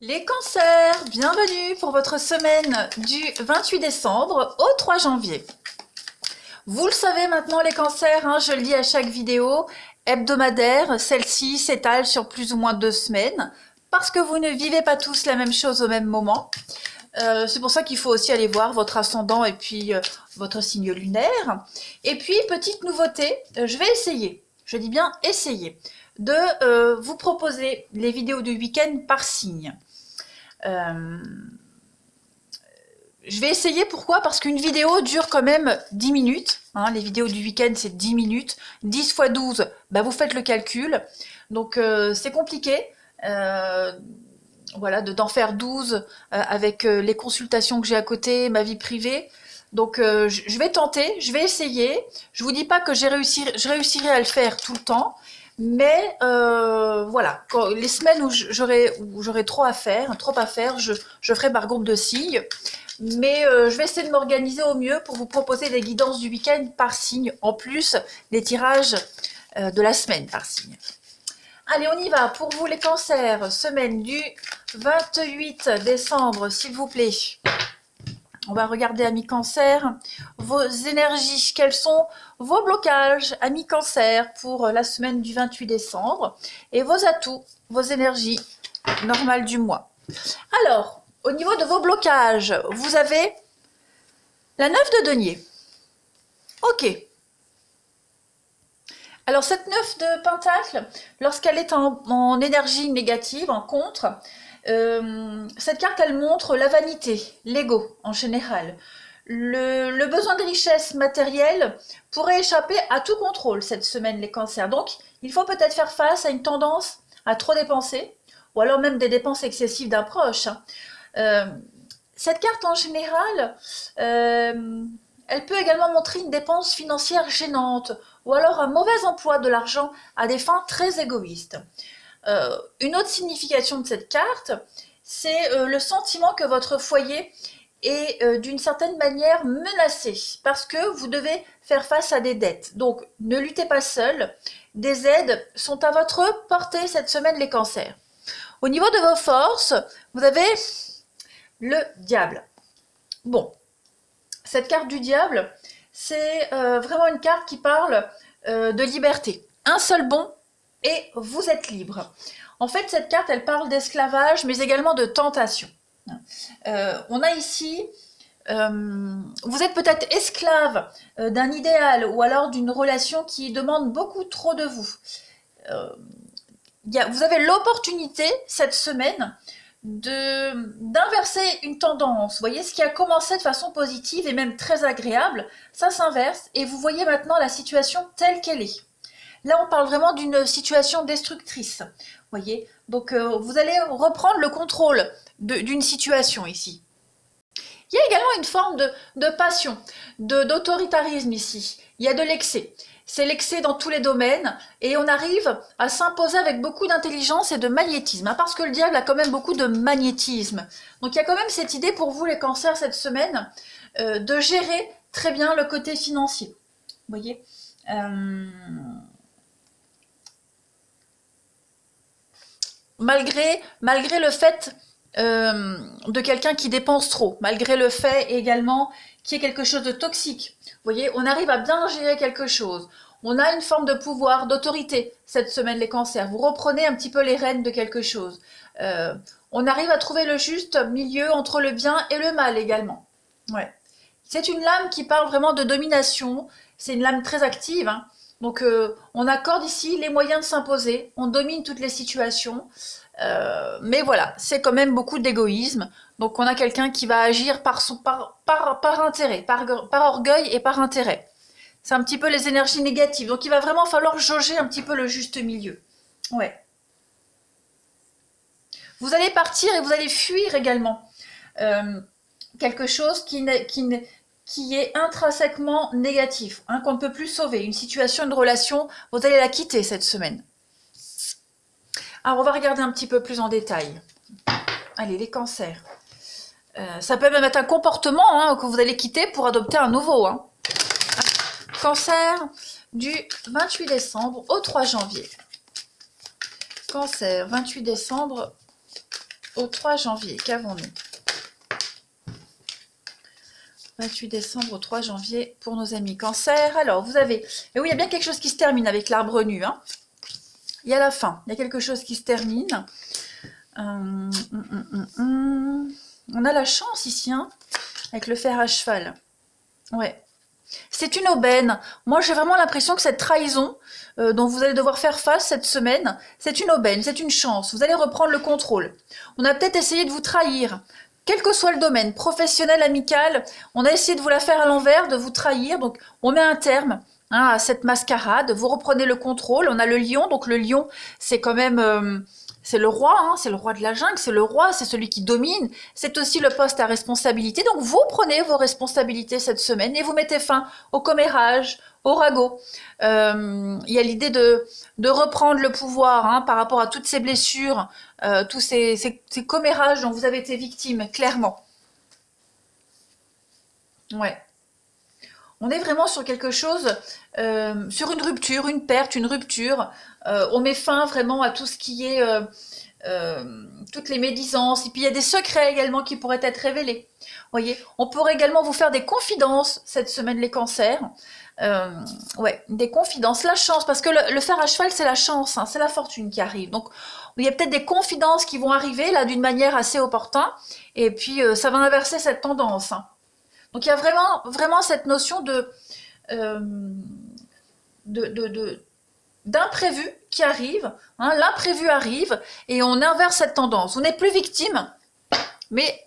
Les cancers, bienvenue pour votre semaine du 28 décembre au 3 janvier. Vous le savez maintenant les cancers, je le dis à chaque vidéo hebdomadaire, celle-ci s'étale sur plus ou moins 2 semaines parce que vous ne vivez pas tous la même chose au même moment. C'est pour ça qu'il faut aussi aller voir votre ascendant et puis votre signe lunaire. Et puis, petite nouveauté, je vais essayer, je dis bien essayer, de vous proposer les vidéos du week-end par signe. Je vais essayer, pourquoi? Parce qu'une vidéo dure quand même 10 minutes. Les vidéos du week-end, c'est 10 minutes. 10 fois 12, vous faites le calcul. Donc, c'est compliqué. Voilà, d'en faire 12 avec les consultations que j'ai à côté, ma vie privée. Donc, je vais tenter, je vais essayer. Je vous dis pas que je réussirai à le faire tout le temps. Mais voilà, les semaines où j'aurai trop à faire, je ferai par groupe de signes. Mais je vais essayer de m'organiser au mieux pour vous proposer des guidances du week-end par signe, en plus des tirages de la semaine par signe. Allez, on y va. Pour vous les cancers, semaine du 28 décembre, s'il vous plaît. On va regarder, amis cancer, vos énergies. Quels sont vos blocages, amis cancer, pour la semaine du 28 décembre. Et vos atouts, vos énergies normales du mois. Alors, au niveau de vos blocages, vous avez la 9 de denier. Ok. Alors, cette 9 de pentacle, lorsqu'elle est en énergie négative, en contre, cette carte, elle montre la vanité, l'ego en général. Le besoin de richesse matérielle pourrait échapper à tout contrôle cette semaine, les cancers. Donc, il faut peut-être faire face à une tendance à trop dépenser, ou alors même des dépenses excessives d'un proche. Cette carte, en général, elle peut également montrer une dépense financière gênante, ou alors un mauvais emploi de l'argent à des fins très égoïstes. Une autre signification de cette carte, c'est le sentiment que votre foyer est d'une certaine manière menacé, parce que vous devez faire face à des dettes. Donc, ne luttez pas seul, des aides sont à votre portée cette semaine, les cancers. Au niveau de vos forces, vous avez le diable. Bon, cette carte du diable, c'est vraiment une carte qui parle de liberté. Un seul bond et vous êtes libre. En fait, cette carte, elle parle d'esclavage, mais également de tentation. On a ici, vous êtes peut-être esclave d'un idéal ou alors d'une relation qui demande beaucoup trop de vous. Vous avez l'opportunité cette semaine d'inverser une tendance. Vous voyez, ce qui a commencé de façon positive et même très agréable, ça s'inverse et vous voyez maintenant la situation telle qu'elle est. Là, on parle vraiment d'une situation destructrice. Voyez, donc vous allez reprendre le contrôle d'une situation ici. Il y a également une forme de passion, d'autoritarisme ici. Il y a de l'excès. C'est l'excès dans tous les domaines et on arrive à s'imposer avec beaucoup d'intelligence et de magnétisme, parce que le diable a quand même beaucoup de magnétisme. Donc il y a quand même cette idée pour vous les cancers cette semaine de gérer très bien le côté financier. Vous voyez, malgré le fait de quelqu'un qui dépense trop, malgré le fait également qu'il y ait quelque chose de toxique. Vous voyez, on arrive à bien gérer quelque chose. On a une forme de pouvoir, d'autorité cette semaine, les cancers. Vous reprenez un petit peu les rênes de quelque chose. On arrive à trouver le juste milieu entre le bien et le mal également. Ouais. C'est une lame qui parle vraiment de domination. C'est une lame très active. Donc, on accorde ici les moyens de s'imposer. On domine toutes les situations. Mais voilà, c'est quand même beaucoup d'égoïsme. Donc on a quelqu'un qui va agir par intérêt, par orgueil et par intérêt. C'est un petit peu les énergies négatives. Donc il va vraiment falloir jauger un petit peu le juste milieu. Ouais. Vous allez partir et vous allez fuir également. Quelque chose qui est intrinsèquement négatif, qu'on ne peut plus sauver. Une situation, une relation, vous allez la quitter cette semaine. Alors, on va regarder un petit peu plus en détail. Allez, les cancers. Ça peut même être un comportement que vous allez quitter pour adopter un nouveau. Cancer du 28 décembre au 3 janvier. Cancer, 28 décembre au 3 janvier, qu'avons-nous? 28 décembre au 3 janvier pour nos amis Cancer. Alors, vous avez... Et oui, il y a bien quelque chose qui se termine avec l'arbre nu. Hein. Il y a la fin. Il y a quelque chose qui se termine. On a la chance ici, hein, avec le fer à cheval. Ouais. C'est une aubaine. Moi, j'ai vraiment l'impression que cette trahison dont vous allez devoir faire face cette semaine, c'est une aubaine, c'est une chance. Vous allez reprendre le contrôle. On a peut-être essayé de vous trahir. Quel que soit le domaine, professionnel, amical, on a essayé de vous la faire à l'envers, de vous trahir. Donc, on met un terme hein, à cette mascarade. Vous reprenez le contrôle. On a le lion. Donc, le lion, c'est quand même... c'est le roi, hein, c'est le roi de la jungle, c'est le roi, c'est celui qui domine. C'est aussi le poste à responsabilité. Donc, vous prenez vos responsabilités cette semaine et vous mettez fin au commérage, au ragot. Il y a l'idée de reprendre le pouvoir hein, par rapport à toutes ces blessures, tous ces commérages dont vous avez été victime, clairement. Ouais. On est vraiment sur quelque chose, sur une rupture, une perte, une rupture. On met fin vraiment à tout ce qui est toutes les médisances. Et puis il y a des secrets également qui pourraient être révélés. Voyez, on pourrait également vous faire des confidences cette semaine les cancers. Ouais, des confidences, la chance, parce que le fer à cheval c'est la chance, hein, c'est la fortune qui arrive. Donc il y a peut-être des confidences qui vont arriver là d'une manière assez opportune. Et puis ça va inverser cette tendance. Hein. Donc il y a vraiment cette notion d'imprévu qui arrive, hein, l'imprévu arrive et on inverse cette tendance. On n'est plus victime, mais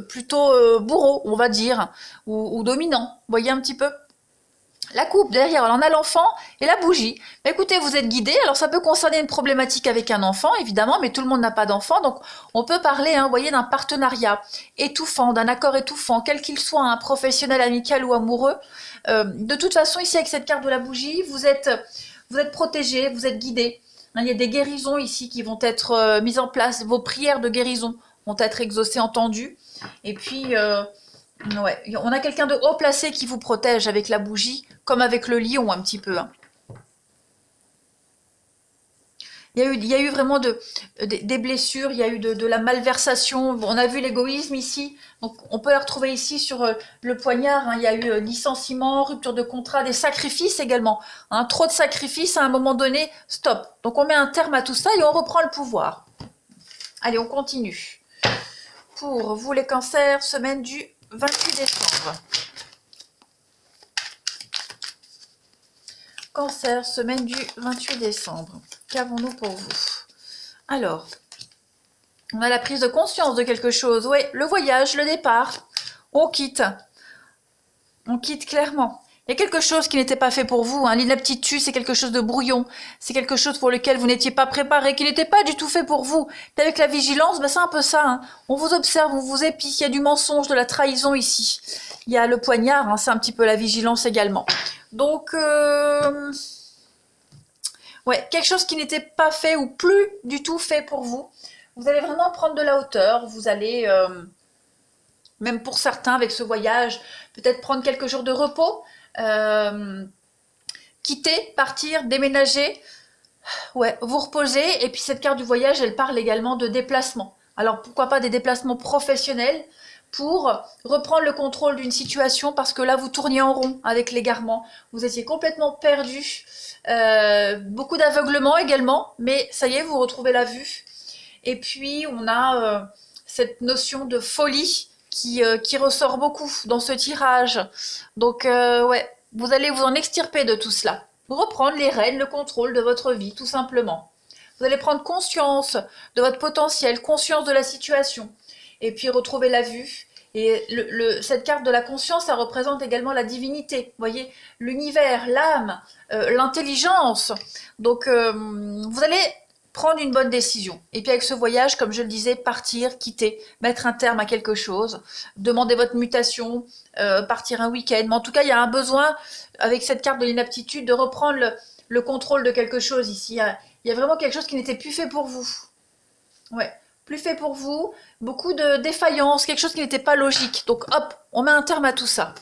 plutôt bourreau, on va dire, ou dominant. Vous voyez un petit peu? La coupe, derrière, alors on a l'enfant et la bougie. Mais écoutez, vous êtes guidé, alors ça peut concerner une problématique avec un enfant, évidemment, mais tout le monde n'a pas d'enfant, donc on peut parler, hein, vous voyez, d'un partenariat étouffant, d'un accord étouffant, quel qu'il soit, un professionnel, amical ou amoureux. De toute façon, ici, avec cette carte de la bougie, vous êtes protégé, vous êtes guidé. Hein, il y a des guérisons ici qui vont être mises en place, vos prières de guérison vont être exaucées, entendues. Et puis... ouais, on a quelqu'un de haut placé qui vous protège avec la bougie, comme avec le lion un petit peu. Hein. Il y a eu vraiment des blessures, il y a eu de la malversation. Bon, on a vu l'égoïsme ici, donc on peut la retrouver ici sur le poignard. Hein. Il y a eu licenciement, rupture de contrat, des sacrifices également. Hein. Trop de sacrifices à un moment donné, stop. Donc on met un terme à tout ça et on reprend le pouvoir. Allez, on continue. Pour vous les cancers, semaine du 28 décembre. Cancer, semaine du 28 décembre. Qu'avons-nous pour vous? Alors, on a la prise de conscience de quelque chose. Oui, le voyage, le départ. On quitte. On quitte clairement. Il y a quelque chose qui n'était pas fait pour vous. Hein. L'inaptitude, c'est quelque chose de brouillon. C'est quelque chose pour lequel vous n'étiez pas préparé, qui n'était pas du tout fait pour vous. Puis avec la vigilance, ben c'est un peu ça. Hein. On vous observe, on vous épie. Il y a du mensonge, de la trahison ici. Il y a le poignard, hein, c'est un petit peu la vigilance également. Donc, ouais, quelque chose qui n'était pas fait ou plus du tout fait pour vous. Vous allez vraiment prendre de la hauteur. Vous allez, même pour certains, avec ce voyage, peut-être prendre quelques jours de repos. Quitter, partir, déménager, ouais, vous reposer. Et puis cette carte du voyage, elle parle également de déplacement. Alors pourquoi pas des déplacements professionnels pour reprendre le contrôle d'une situation parce que là vous tourniez en rond avec l'égarement. Vous étiez complètement perdu, beaucoup d'aveuglement également, mais ça y est, vous retrouvez la vue. Et puis on a cette notion de folie qui ressort beaucoup dans ce tirage. Donc, ouais, vous allez vous en extirper de tout cela. Reprendre les rênes, le contrôle de votre vie, tout simplement. Vous allez prendre conscience de votre potentiel, conscience de la situation. Et puis retrouver la vue. Et cette carte de la conscience, ça représente également la divinité. Vous voyez, l'univers, l'âme, l'intelligence. Donc, vous allez prendre une bonne décision. Et puis avec ce voyage, comme je le disais, partir, quitter, mettre un terme à quelque chose, demander votre mutation, partir un week-end. Mais en tout cas, il y a un besoin, avec cette carte de l'inaptitude, de reprendre le contrôle de quelque chose ici. Il y a vraiment quelque chose qui n'était plus fait pour vous. Ouais, plus fait pour vous. Beaucoup de défaillances, quelque chose qui n'était pas logique. Donc hop, on met un terme à tout ça.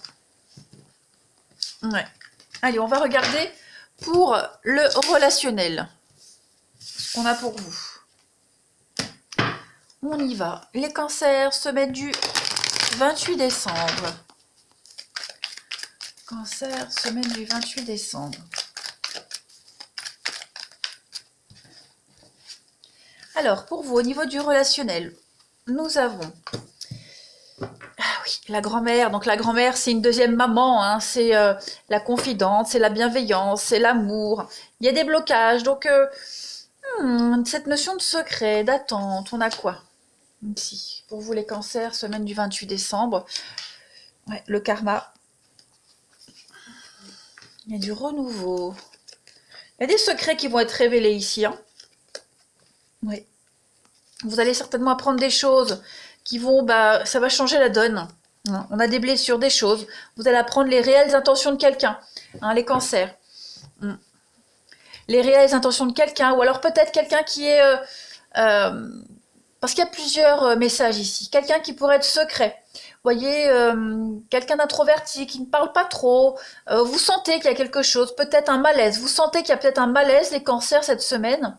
Ouais. Allez, on va regarder pour le relationnel. Qu'on a pour vous. On y va. Les cancers, semaine du 28 décembre. Cancer, semaine du 28 décembre. Alors, pour vous, au niveau du relationnel, nous avons... Ah oui, la grand-mère. Donc la grand-mère, c'est une deuxième maman, hein. C'est la confidente, c'est la bienveillance, c'est l'amour. Il y a des blocages. Donc, cette notion de secret, d'attente, on a quoi ici? Pour vous, les cancers, semaine du 28 décembre. Ouais, le karma. Il y a du renouveau. Il y a des secrets qui vont être révélés ici, hein. Oui. Vous allez certainement apprendre des choses qui vont, ça va changer la donne. On a des blessures, des choses. Vous allez apprendre les réelles intentions de quelqu'un, hein, les cancers. Les réelles intentions de quelqu'un, ou alors peut-être quelqu'un qui est... parce qu'il y a plusieurs messages ici. Quelqu'un qui pourrait être secret. Vous voyez, quelqu'un d'introverti, qui ne parle pas trop. Vous sentez qu'il y a quelque chose, peut-être un malaise. Vous sentez qu'il y a peut-être un malaise, les cancers, cette semaine.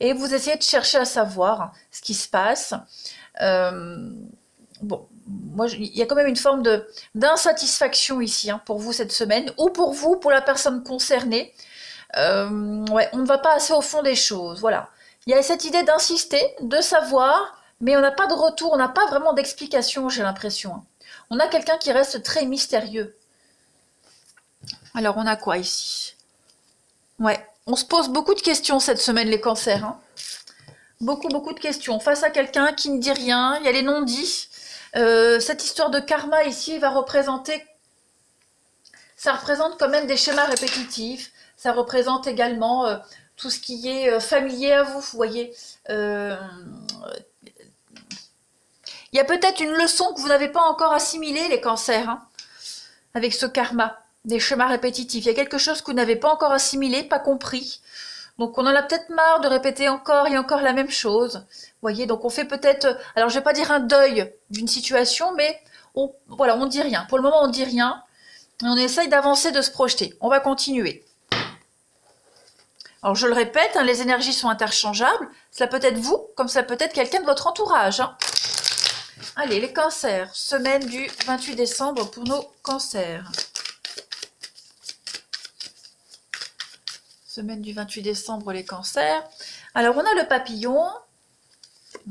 Et vous essayez de chercher à savoir ce qui se passe. Bon, moi, il y a quand même une forme d'insatisfaction ici, hein, pour vous cette semaine, ou pour vous, pour la personne concernée. Ouais, on ne va pas assez au fond des choses, voilà. Il y a cette idée d'insister, de savoir, mais on n'a pas de retour, on n'a pas vraiment d'explication, j'ai l'impression, hein. On a quelqu'un qui reste très mystérieux. Alors, on a quoi ici? Ouais, on se pose beaucoup de questions cette semaine, les cancers, hein. Beaucoup de questions. Face à quelqu'un qui ne dit rien, il y a les non-dits. Cette histoire de karma ici va représenter... Ça représente quand même des schémas répétitifs. Ça représente également tout ce qui est familier à vous, vous voyez. Il y a peut-être une leçon que vous n'avez pas encore assimilée, les cancers, hein, avec ce karma, des schémas répétitifs. Il y a quelque chose que vous n'avez pas encore assimilé, pas compris. Donc on en a peut-être marre de répéter encore et encore la même chose. Vous voyez, donc on fait peut-être, alors je vais pas dire un deuil d'une situation, mais voilà, on dit rien. Pour le moment, on dit rien. Et on essaye d'avancer, de se projeter. On va continuer. Alors je le répète, hein, les énergies sont interchangeables. Cela peut être vous, comme ça peut être quelqu'un de votre entourage, hein. Allez, les cancers, semaine du 28 décembre pour nos cancers. Semaine du 28 décembre, les cancers. Alors, on a le papillon.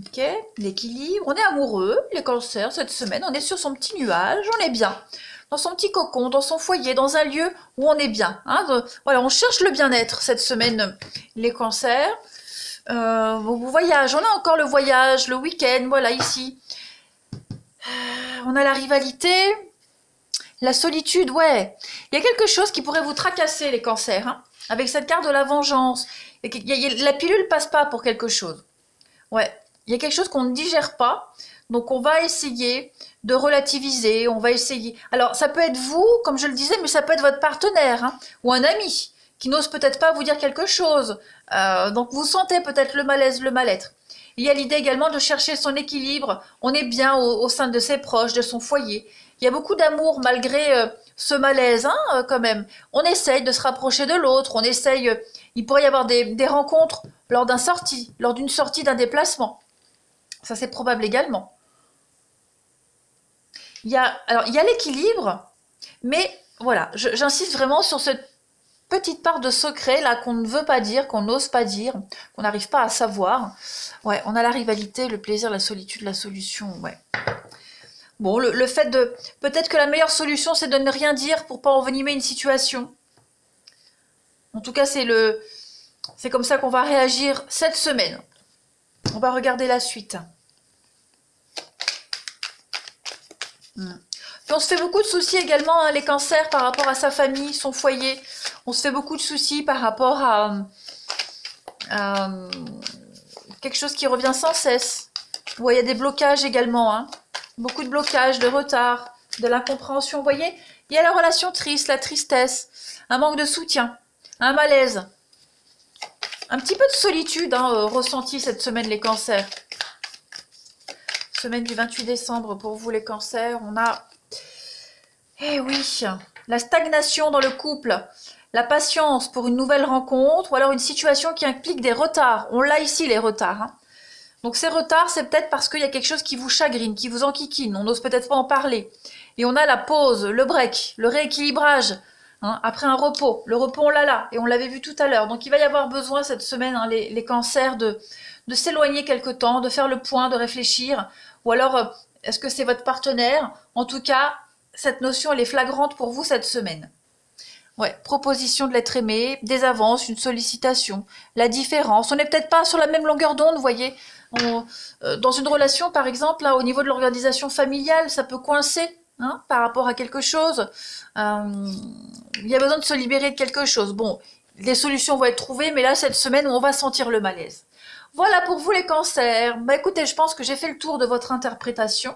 Ok, l'équilibre. On est amoureux, les cancers, cette semaine. On est sur son petit nuage, on est bien. Dans son petit cocon, dans son foyer, dans un lieu où on est bien, hein. Voilà, on cherche le bien-être cette semaine, les cancers. Vous voyage, on a encore le voyage, le week-end, voilà, ici. On a la rivalité, la solitude, ouais. Il y a quelque chose qui pourrait vous tracasser, les cancers, hein. Avec cette carte de la vengeance, la pilule passe pas pour quelque chose. Ouais, il y a quelque chose qu'on ne digère pas, donc on va essayer de relativiser, on va essayer... Alors, ça peut être vous, comme je le disais, mais ça peut être votre partenaire, hein, ou un ami, qui n'ose peut-être pas vous dire quelque chose. Donc, vous sentez peut-être le malaise, le mal-être. Il y a l'idée également de chercher son équilibre. On est bien au sein de ses proches, de son foyer. Il y a beaucoup d'amour malgré ce malaise, hein, quand même. On essaye de se rapprocher de l'autre, on essaye... il pourrait y avoir des rencontres lors d'une sortie, d'un déplacement. Ça, c'est probable également. Alors, il y a l'équilibre, mais voilà, j'insiste vraiment sur cette petite part de secret là qu'on ne veut pas dire, qu'on n'ose pas dire, qu'on n'arrive pas à savoir. Ouais, on a la rivalité, le plaisir, la solitude, la solution, ouais. Bon, le fait de... Peut-être que la meilleure solution, c'est de ne rien dire pour pas envenimer une situation. En tout cas, c'est comme ça qu'on va réagir cette semaine. On va regarder la suite. Puis on se fait beaucoup de soucis également, hein, les cancers, par rapport à sa famille, son foyer. On se fait beaucoup de soucis par rapport à quelque chose qui revient sans cesse. Vous voyez, il y a des blocages également, hein. Beaucoup de blocages, de retard, de l'incompréhension. Vous voyez, il y a la relation triste, la tristesse, un manque de soutien, un malaise. Un petit peu de solitude, hein, ressenti cette semaine, les cancers. Semaine du 28 décembre pour vous, les cancers. On a, eh oui, la stagnation dans le couple, la patience pour une nouvelle rencontre, ou alors une situation qui implique des retards. On l'a ici, les retards, hein. Donc ces retards, c'est peut-être parce qu'il y a quelque chose qui vous chagrine, qui vous enquiquine, on n'ose peut-être pas en parler. Et on a la pause, le break, le rééquilibrage, hein, après un repos. Le repos, on l'a là, et on l'avait vu tout à l'heure. Donc il va y avoir besoin cette semaine, hein, les cancers, de s'éloigner quelque temps, de faire le point, de réfléchir. Ou alors, est-ce que c'est votre partenaire? En tout cas, cette notion, elle est flagrante pour vous cette semaine. Ouais, proposition de l'être aimé, des avances, une sollicitation, la différence. On n'est peut-être pas sur la même longueur d'onde, vous voyez. Dans une relation, par exemple, là, au niveau de l'organisation familiale, ça peut coincer, hein, par rapport à quelque chose. Il y a besoin de se libérer de quelque chose. Bon, les solutions vont être trouvées, mais là, cette semaine, on va sentir le malaise. Voilà pour vous les cancers. Bah écoutez, je pense que j'ai fait le tour de votre interprétation.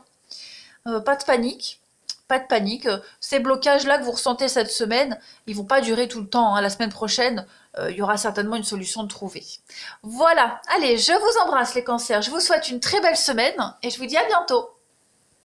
Pas de panique. Pas de panique. Ces blocages-là que vous ressentez cette semaine, ils vont pas durer tout le temps, hein. La semaine prochaine, il y aura certainement une solution de trouver. Voilà. Allez, je vous embrasse les cancers. Je vous souhaite une très belle semaine et je vous dis à bientôt.